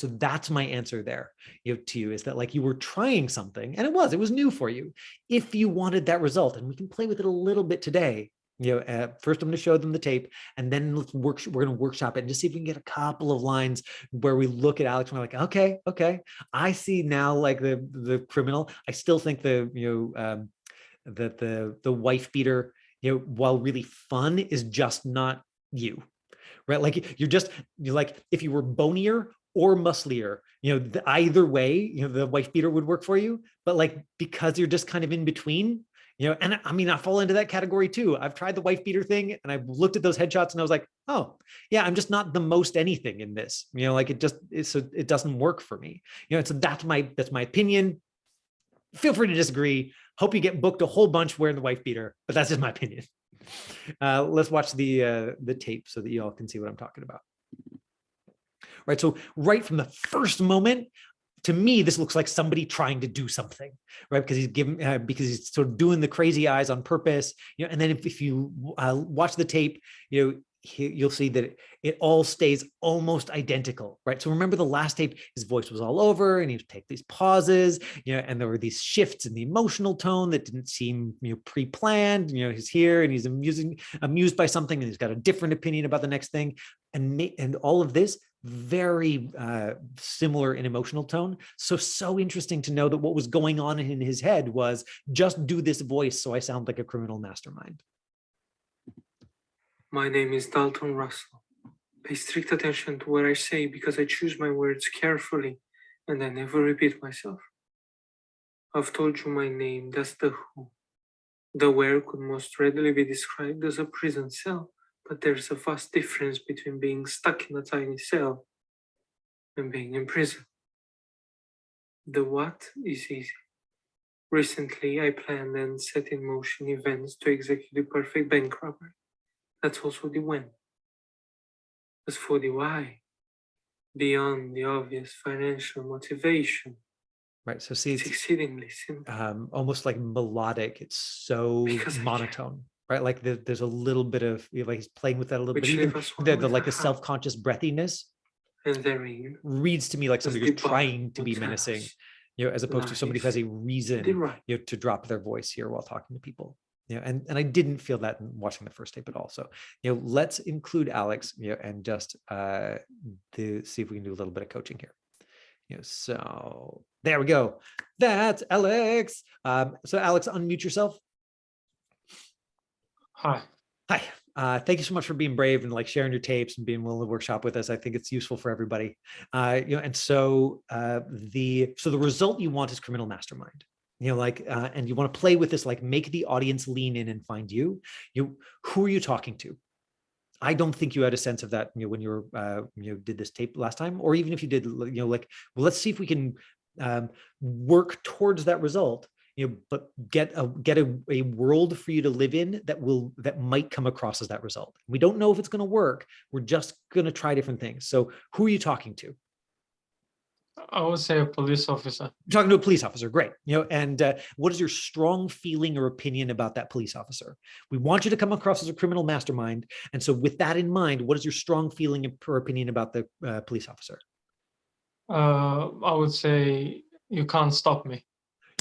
that's my answer there, to you, is that like you were trying something and it was new for you. If you wanted that result, and we can play with it a little bit today, first I'm going to show them the tape, and then we're going to workshop it and just see if we can get a couple of lines where we look at Alex and we're like, okay, I see now like the criminal. I still think that the wife beater, while really fun, is just not you, right? Like you're like, if you were bonier or musclier, either way, the wife beater would work for you. But like, because you're just kind of in between, and I mean, I fall into that category too. I've tried the wife beater thing and I've looked at those headshots and I was like, oh yeah, I'm just not the most anything in this, like it doesn't work for me, so that's my opinion. Feel free to disagree. Hope you get booked a whole bunch wearing the wife beater, but that's just my opinion. Let's watch the tape so that you all can see what I'm talking about. Right. So right from the first moment, to me, this looks like somebody trying to do something, right? Because he's sort of doing the crazy eyes on purpose, and then if you watch the tape, you'll see that it all stays almost identical, right? So remember the last tape, his voice was all over and he would take these pauses, and there were these shifts in the emotional tone that didn't seem, pre-planned. He's here and he's amused by something and he's got a different opinion about the next thing. And all of this very similar in emotional tone. So interesting to know that what was going on in his head was just do this voice so I sound like a criminal mastermind. My name is Dalton Russell. Pay strict attention to what I say because I choose my words carefully and I never repeat myself. I've told you my name, that's the who. The where could most readily be described as a prison cell, but there's a vast difference between being stuck in a tiny cell and being in prison. The what is easy. Recently, I planned and set in motion events to execute the perfect bank robbery. That's also the when. As for the why, beyond the obvious financial motivation, right? So see, it's exceedingly simple. Almost like melodic. It's so monotone, right? Like there's a little bit of like he's playing with that a little bit. Even the like the self-conscious breathiness and therein reads to me like somebody who's trying to be menacing, as opposed to somebody who has a reason, to drop their voice here while talking to people. And I didn't feel that in watching the first tape at all. So, let's include Alex, and just see if we can do a little bit of coaching here. So there we go. That's Alex. So Alex, unmute yourself. Hi. Thank you so much for being brave and like sharing your tapes and being willing to workshop with us. I think it's useful for everybody. And so the result you want is criminal mastermind. And you want to play with this, like make the audience lean in and find you. Who are you talking to? I don't think you had a sense of that, when you were, did this tape last time, or even if you did, well, let's see if we can work towards that result, but get a world for you to live in that might come across as that result. We don't know if it's going to work. We're just going to try different things. So who are you talking to? I would say a police officer. You're talking to a police officer, great. And what is your strong feeling or opinion about that police officer? We want you to come across as a criminal mastermind. And so with that in mind, what is your strong feeling or opinion about the police officer? I would say you can't stop me.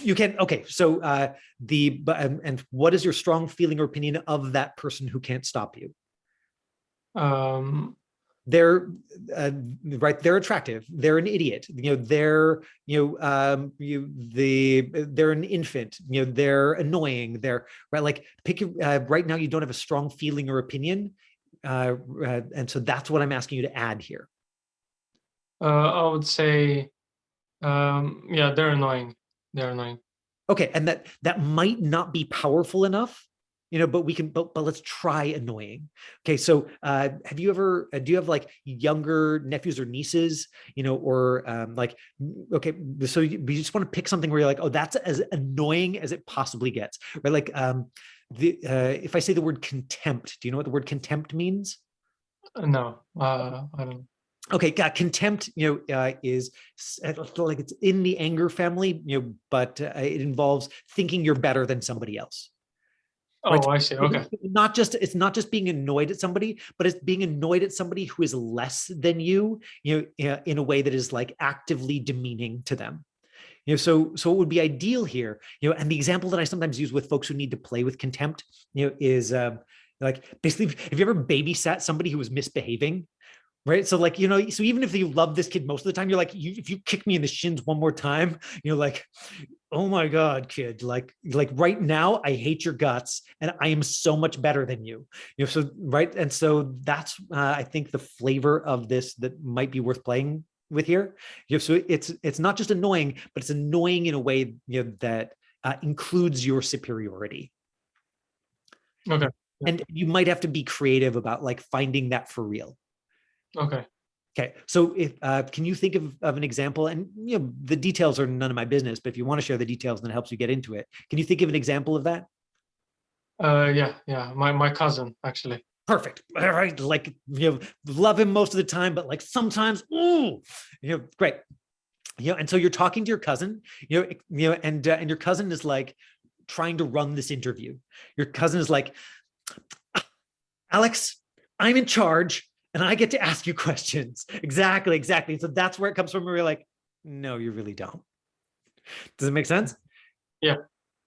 You can, okay. So and what is your strong feeling or opinion of that person who can't stop you? They're right. They're attractive. They're an idiot. They're they're an infant. They're annoying. They're right. Like pick right now. You don't have a strong feeling or opinion, and so that's what I'm asking you to add here. I would say, yeah, they're annoying. They're annoying. Okay, and that might not be powerful enough but we can, but let's try annoying. Okay. So have you ever, do you have like younger nephews or nieces, or like, okay. So you just want to pick something where you're like, oh, that's as annoying as it possibly gets, right? Like if I say the word contempt, do you know what the word contempt means? No, I don't. Okay, contempt, is like it's in the anger family, but it involves thinking you're better than somebody else. Right? Oh, I see. Okay. It's not just being annoyed at somebody, but it's being annoyed at somebody who is less than you, in a way that is like actively demeaning to them. So it would be ideal here, and the example that I sometimes use with folks who need to play with contempt, is like basically, if you ever babysat somebody who was misbehaving, right? So like, so even if you love this kid most of the time, you're like, if you kick me in the shins one more time, like, oh my God, kid, like right now, I hate your guts and I am so much better than you. So, right. And so that's, I think the flavor of this that might be worth playing with here. So it's not just annoying, but it's annoying in a way, that includes your superiority. Okay. And you might have to be creative about like finding that for real. Okay. Okay, so if can you think of an example? And the details are none of my business, but if you want to share the details, then it helps you get into it. Can you think of an example of that? Yeah. My cousin actually. Perfect. All right, like love him most of the time, but like sometimes, ooh, great. And so you're talking to your cousin, and your cousin is like trying to run this interview. Your cousin is like, Alex, I'm in charge. And I get to ask you questions. Exactly. So that's where it comes from. Where you're like, no, you really don't. Does it make sense? Yeah.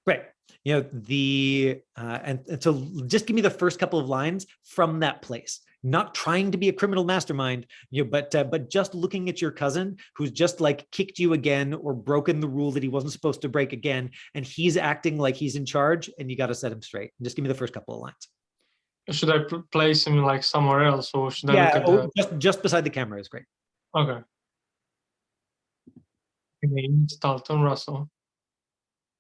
Right. And so just give me the first couple of lines from that place. Not trying to be a criminal mastermind, but just looking at your cousin who's just like kicked you again or broken the rule that he wasn't supposed to break again, and he's acting like he's in charge, and you got to set him straight. Just give me the first couple of lines. Should I place him like somewhere else, or should I look at the? Just beside the camera is great. Okay. My name is Dalton Russell.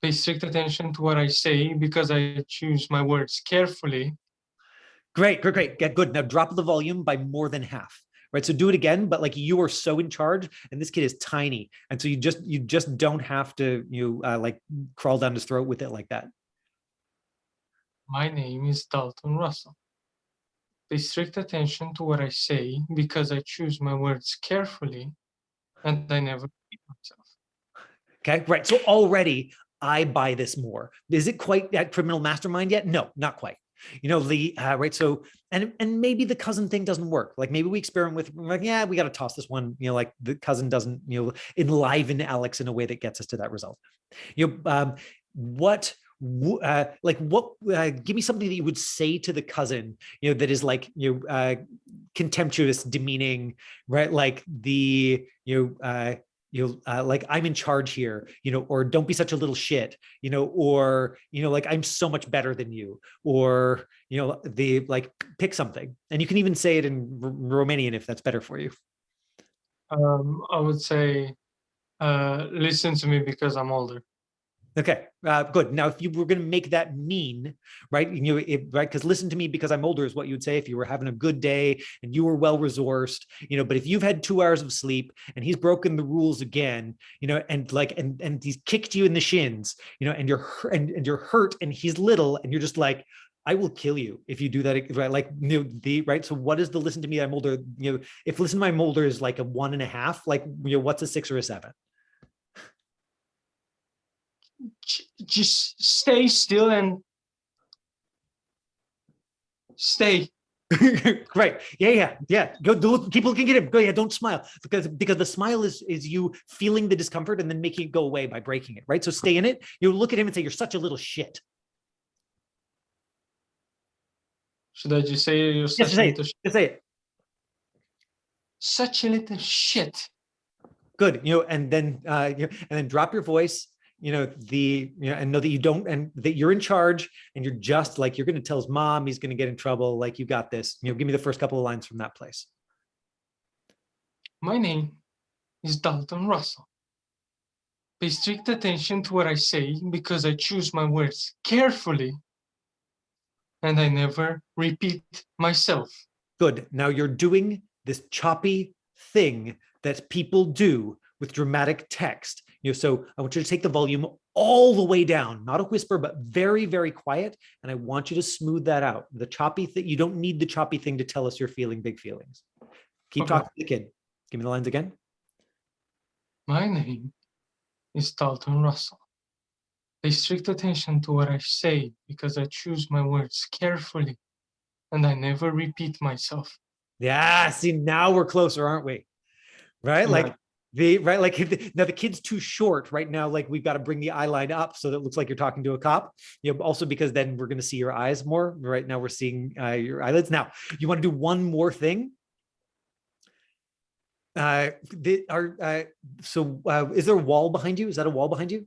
Pay strict attention to what I say because I choose my words carefully. Great. Get good. Now drop the volume by more than half. Right. So do it again, but like you are so in charge, and this kid is tiny, and so you just don't have to like crawl down his throat with it like that. My name is Dalton Russell. Pay strict attention to what I say because I choose my words carefully, and I never repeat myself. Okay. Right. So already I buy this more. Is it quite that criminal mastermind yet? No, not quite. Right. So, and maybe the cousin thing doesn't work. Like maybe we experiment with like, yeah, we got to toss this one, like the cousin doesn't, enliven Alex in a way that gets us to that result. Give me something that you would say to the cousin, that is like, contemptuous, demeaning, right? Like like I'm in charge here, or don't be such a little shit, or, like I'm so much better than you, or, pick something. And you can even say it in Romanian if that's better for you. I would say, listen to me because I'm older. Okay, good. Now, if you were going to make that mean, right, right, because listen to me because I'm older is what you would say if you were having a good day and you were well resourced, but if you've had 2 hours of sleep and he's broken the rules again, and he's kicked you in the shins, and you're hurt and he's little and you're just like, I will kill you if you do that. Right? Like, right. So what is the listen to me, I'm older, if listen to me, I'm older is like a 1.5, like, what's a 6 or a 7? Just stay still and stay. Right. Yeah. Go. Keep looking at him. Go. Yeah. Don't smile because the smile is you feeling the discomfort and then making it go away by breaking it. Right. So stay in it. You look at him and say, "You're such a little shit." Should I just say you're such a little shit? Just say it. Such a little shit. Good. And then drop your voice. And know that you don't, and that you're in charge, and you're just like, you're going to tell his mom he's going to get in trouble. Like, you got this. Give me the first couple of lines from that place. My name is Dalton Russell. Pay strict attention to what I say because I choose my words carefully, and I never repeat myself. Good. Now you're doing this choppy thing that people do with dramatic text. So I want you to take the volume all the way down, not a whisper, but very, very quiet. And I want you to smooth that out. The choppy thing, you don't need the choppy thing to tell us you're feeling big feelings. Keep Okay. talking to the kid. Give me the lines again. My name is Dalton Russell. Pay strict attention to what I say because I choose my words carefully and I never repeat myself. Yeah, see, now we're closer, aren't we? Right? Like now the kid's too short right now. Like we've got to bring the eye line up so that it looks like you're talking to a cop. Also because then we're going to see your eyes more. Right now we're seeing your eyelids. Now you want to do one more thing. Is there a wall behind you? Is that a wall behind you?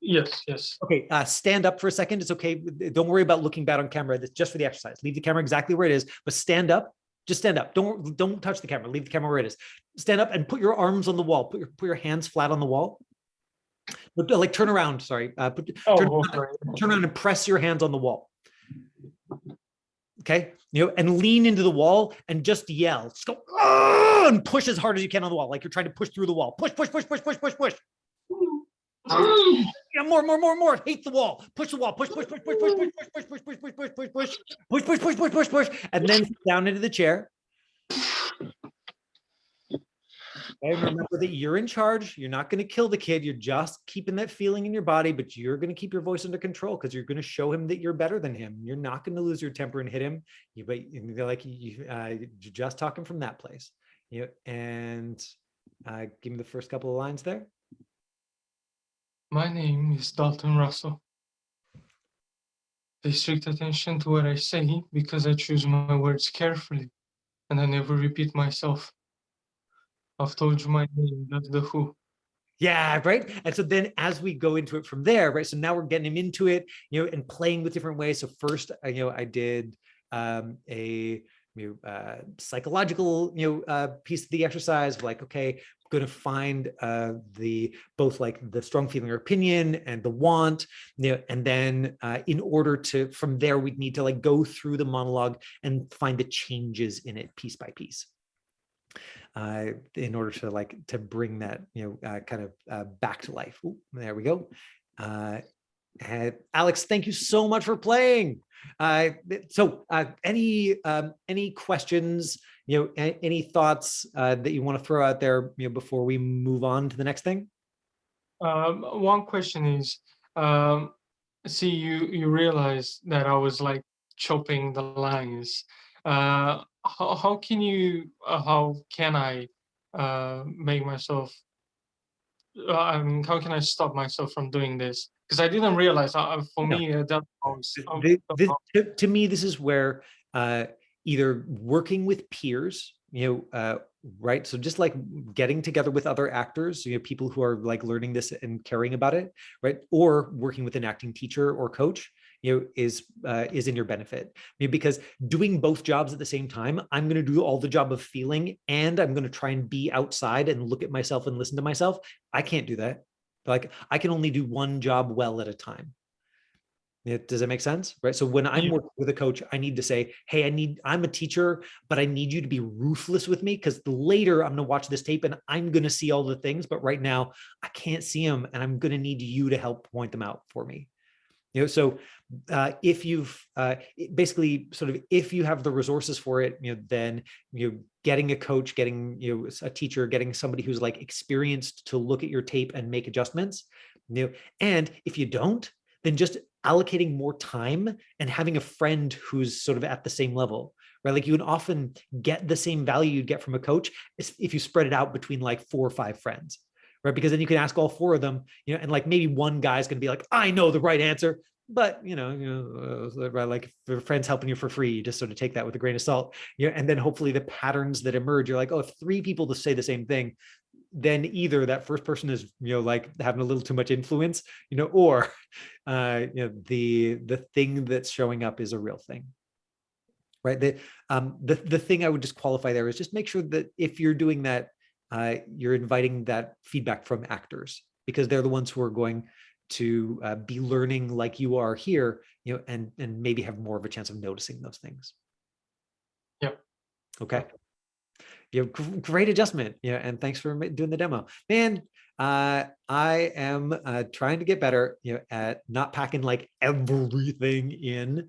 Yes, yes. Okay, stand up for a second. It's okay. Don't worry about looking bad on camera. That's just for the exercise. Leave the camera exactly where it is, but stand up. Just stand up. Don't touch the camera. Leave the camera where it is. Stand up and put your arms on the wall. Put your hands flat on the wall. Like turn around. Sorry. Turn around and press your hands on the wall. Okay, and lean into the wall and just yell. Just go and push as hard as you can on the wall, like you're trying to push through the wall. Push. Yeah, more. Hate the wall. Push the wall. Push. And then sit down into the chair. And remember that you're in charge. You're not going to kill the kid. You're just keeping that feeling in your body, but you're going to keep your voice under control because you're going to show him that you're better than him. You're not going to lose your temper and hit him. You're just talking from that place. And give me the first couple of lines there. My name is Dalton Russell. Pay strict attention to what I say because I choose my words carefully and I never repeat myself. I've told you my name, that's the who. Yeah, right. And so then as we go into it from there, right? So now we're getting him into it, and playing with different ways. So first, I did a psychological, piece of the exercise, like, okay, going to find both like the strong feeling or opinion and the want, and then in order to, from there, we'd need to like go through the monologue and find the changes in it piece by piece. In order to bring that kind of back to life. Ooh, there we go. Alex, thank you so much for playing. Any questions? Any thoughts that you want to throw out there? Before we move on to the next thing. One question is, see, you realize that I was like chopping the lines. How can I make myself? How can I stop myself from doing this? Because I didn't realize. For me, that was. To me, this is where either working with peers, right? So just like getting together with other actors, people who are like learning this and caring about it, right? Or working with an acting teacher or coach, is in your benefit. Because doing both jobs at the same time, I'm going to do all the job of feeling, and I'm going to try and be outside and look at myself and listen to myself. I can't do that. Like I can only do one job well at a time. Does that make sense? Right. So when I'm working with a coach, I need to say, hey, I'm a teacher, but I need you to be ruthless with me, because later I'm going to watch this tape and I'm going to see all the things, but right now I can't see them, and I'm going to need you to help point them out for me. So if you've basically sort of, if you have the resources for it, then, getting a coach, getting, a teacher, getting somebody who's like experienced to look at your tape and make adjustments, and if you don't, then just allocating more time and having a friend who's sort of at the same level, right? Like you would often get the same value you'd get from a coach if you spread it out between like 4 or 5 friends. Right? Because then you can ask all 4 of them, and like maybe one guy's going to be like, I know the right answer, but right, like if your friend's helping you for free, you just sort of take that with a grain of salt, and then hopefully the patterns that emerge, you're like, oh, if 3 people to say the same thing, then either that first person is, like having a little too much influence, or, the thing that's showing up is a real thing. Right. The thing I would just qualify there is just make sure that if you're doing that, you're inviting that feedback from actors, because they're the ones who are going, to be learning like you are here, and maybe have more of a chance of noticing those things. Yep. Okay. Great adjustment. And thanks for doing the demo, man. I am trying to get better, at not packing like everything in.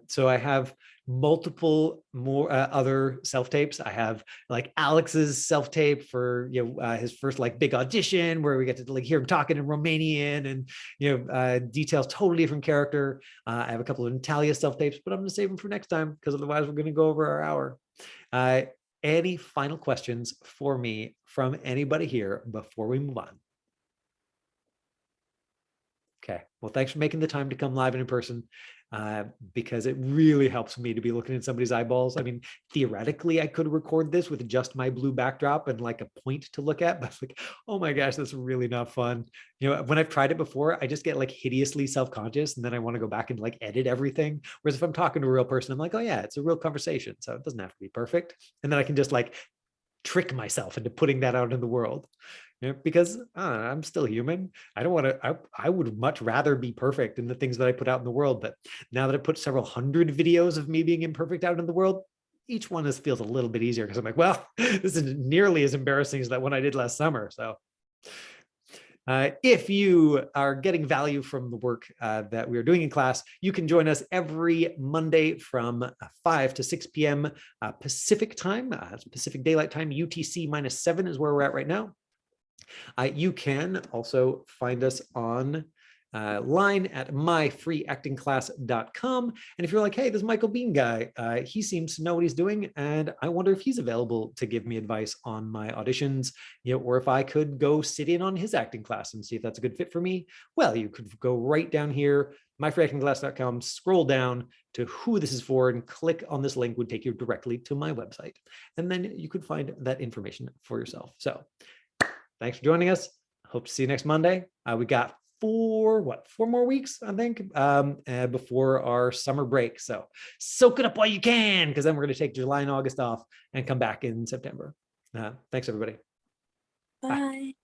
So I have multiple more other self-tapes. I have like Alex's self-tape for his first like big audition, where we get to like hear him talking in Romanian and details totally different character. I have a couple of Natalia self-tapes, but I'm gonna save them for next time, because otherwise we're gonna go over our hour. Any final questions for me from anybody here before we move on? Okay, well, thanks for making the time to come live and in person, because it really helps me to be looking at somebody's eyeballs. I mean, theoretically, I could record this with just my blue backdrop and like a point to look at, but it's like, oh my gosh, that's really not fun. When I've tried it before, I just get like hideously self-conscious, and then I want to go back and like edit everything. Whereas if I'm talking to a real person, I'm like, oh yeah, it's a real conversation, so it doesn't have to be perfect. And then I can just like trick myself into putting that out in the world. Because I'm still human. I don't want to, I would much rather be perfect in the things that I put out in the world. But now that I put several hundred videos of me being imperfect out in the world, each one feels a little bit easier, because I'm like, well, this isn't nearly as embarrassing as that one I did last summer. So if you are getting value from the work that we are doing in class, you can join us every Monday from 5 to 6 p.m. Pacific time, Pacific Daylight Time, UTC -7 is where we're at right now. You can also find us on line at myfreeactingclass.com. And if you're like, hey, this Michael Bean guy, he seems to know what he's doing, and I wonder if he's available to give me advice on my auditions, or if I could go sit in on his acting class and see if that's a good fit for me. Well, you could go right down here, myfreeactingclass.com, scroll down to who this is for, and click on this link, would take you directly to my website. And then you could find that information for yourself. So thanks for joining us. Hope to see you next Monday. We got 4 more weeks, I think, before our summer break. So soak it up while you can, because then we're going to take July and August off and come back in September. Thanks, everybody. Bye.